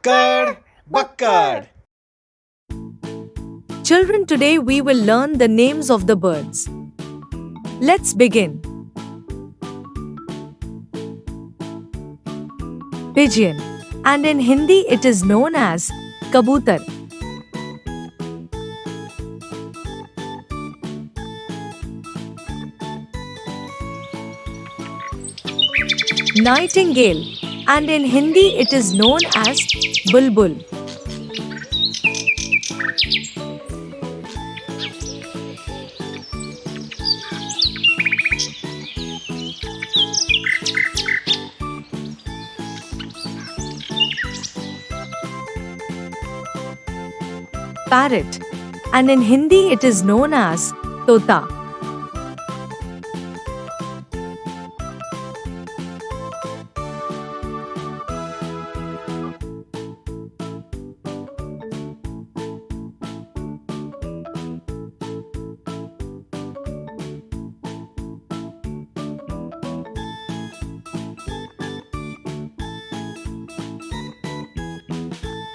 Akkad, Bakkad. Children, today we will learn the names of the birds. Let's begin. Pigeon, and in Hindi it is known as kabutar. Nightingale, and in Hindi it is known as bulbul. Parrot, and in Hindi it is known as tota.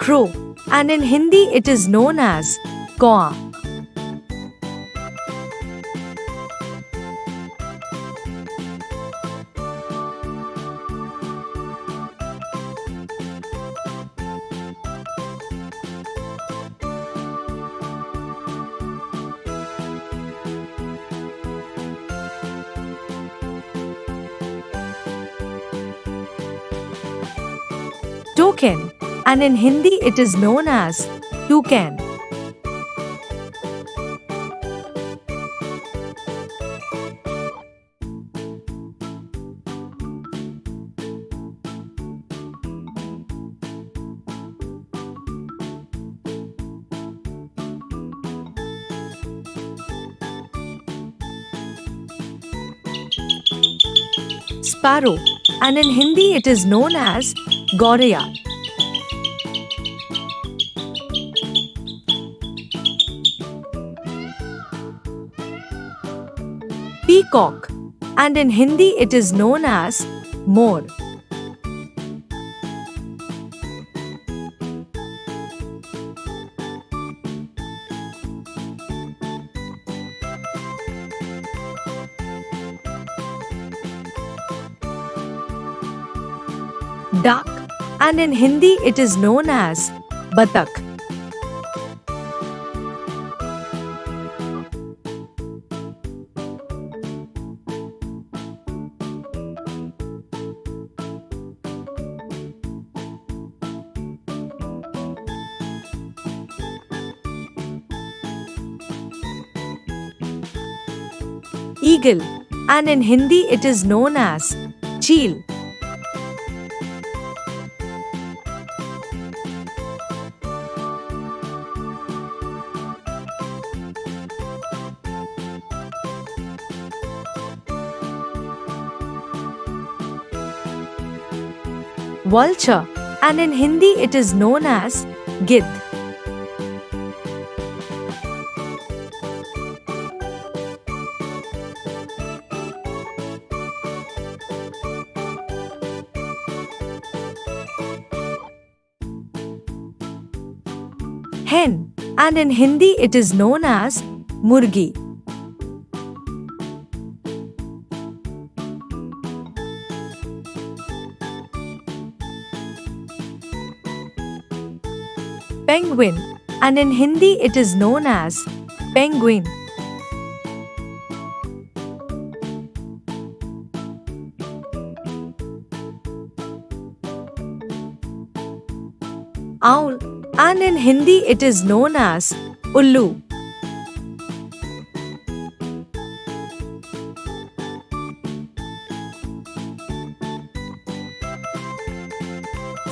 Crow, and in Hindi it is known as kawa. Toucan, and in Hindi it is known as toucan. Sparrow, and in Hindi it is known as goraya. Peacock, and in Hindi it is known as more. Duck, and in Hindi it is known as batak. Eagle, and in Hindi it is known as cheel. Vulture, and in Hindi it is known as gidd. Hen, and in Hindi it is known as murgi. Penguin, and in Hindi it is known as penguin. Owl, and in Hindi it is known as ullu.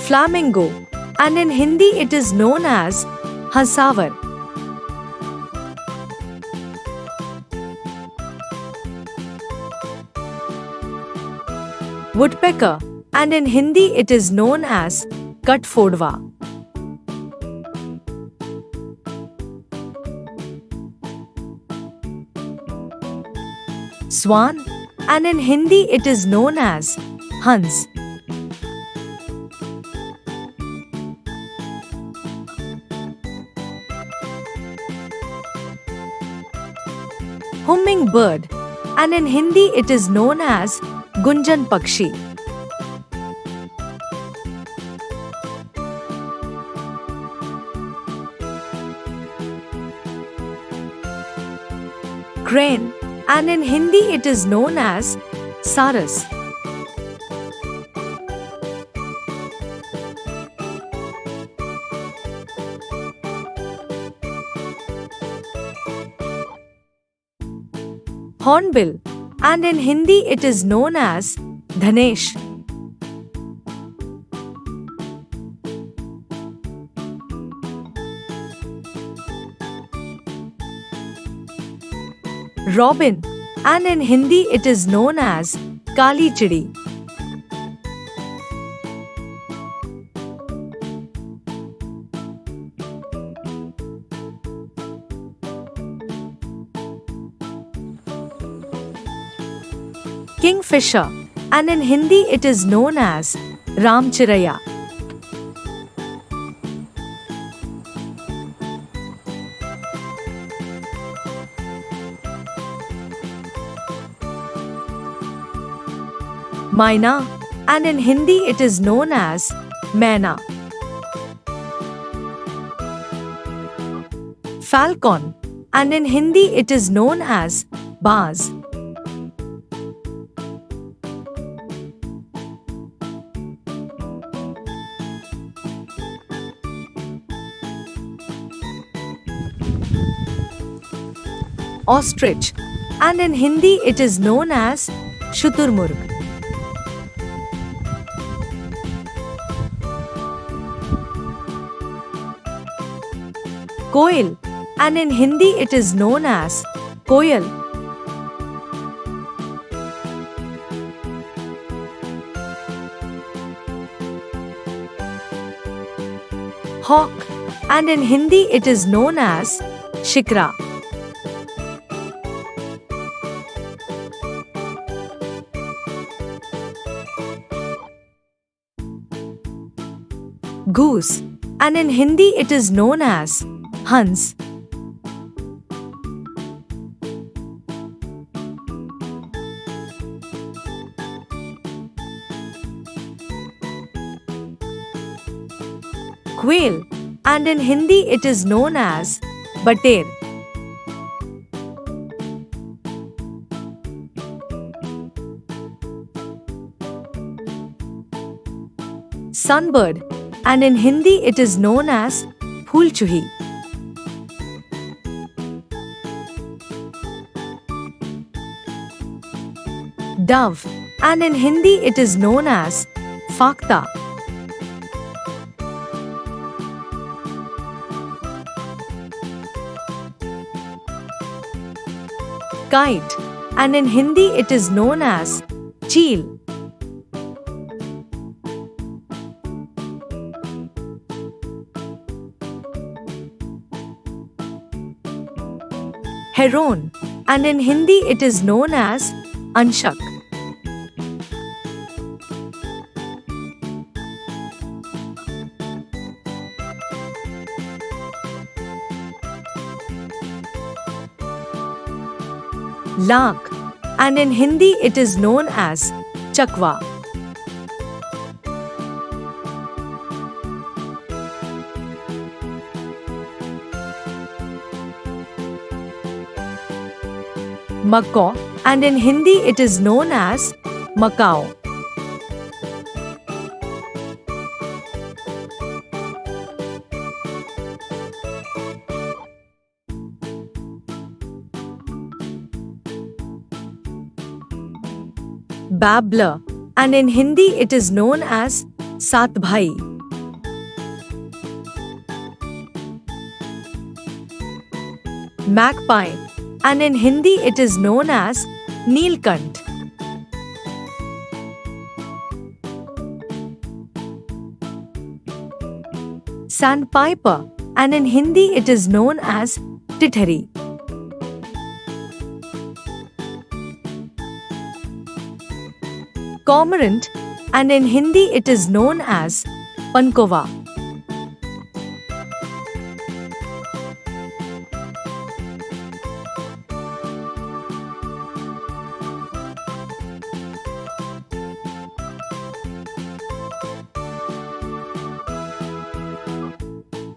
Flamingo, and in Hindi it is known as hasavar. Woodpecker, and in Hindi it is known as katfodwa. Swan, and in Hindi it is known as hans. hummingbird, and in Hindi it is known as Gunjan Pakshi. Crane, and in Hindi it is known as Saras. Hornbill, and in Hindi it is known as Dhanesh. Robin, and in Hindi it is known as Kali Chidi. Kingfisher, and in Hindi it is known as Ramchiraya. Maina, and in Hindi it is known as Maina. Falcon, and in Hindi it is known as Baaz. Ostrich, and in Hindi it is known as Shuturmurg. Koil, and in Hindi it is known as Koyal. Hawk, and in Hindi it is known as Shikra. Goose, and in Hindi it is known as Hans. Quail, and in Hindi it is known as Bater. Sunbird, and in Hindi it is known as Phulchuhi. Dove, and in Hindi it is known as Fakta. Kite, and in Hindi it is known as Cheel. Heron, and in Hindi it is known as Anshak. Lark, and in Hindi it is known as Chakwa. Macaw, and in Hindi it is known as Macau. Babbler, and in Hindi it is known as Sat Bhai. Magpie, and in Hindi it is known as Neelkant. Sandpiper, and in Hindi it is known as Tithari. Cormorant, and in Hindi it is known as Pankova.